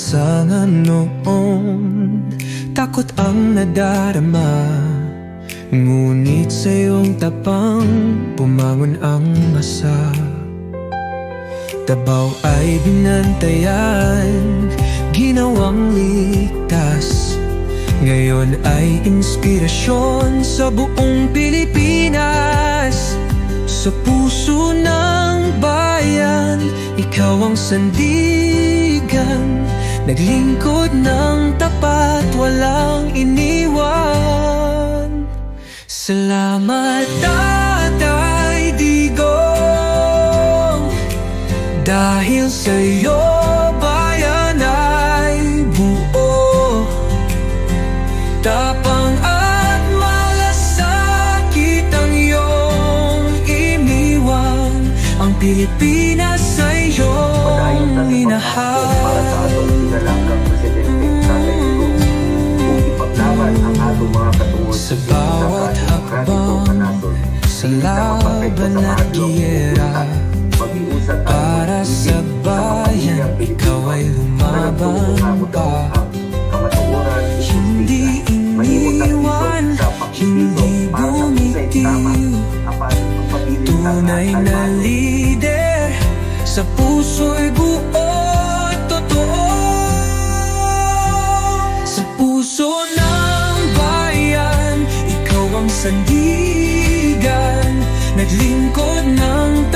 lansangan noon, takot ang nadarama, ngunit sa iyong tapang bumangon ang masa. Tabaw ay binantayan, ginawang ligtas, ngayon ay inspirasyon sa buong Pilipinas. Sa puso ng bayan, ikaw ang sandigan, naglingkod ng tapat, walang iniwan. Salamat Tatay Digong, dahil sa'yo bayan ay buo. Tapang at malasakit ang iyong iniwan, ang Pilipinas sa iyong minahal. Para sa atong pinalanggang Presidente Tatay Digong, kung ipaglaban ang atong mga katuod sa bawat hakbang, sa laban at giyera, para sa bayan, ikaw ay lumaban pa. Hindi iniwan, hindi bumitiw, tunay na lider, sa puso'y buo at totoo. Sa puso ng bayan, ikaw ang sandigan, naglingkod ng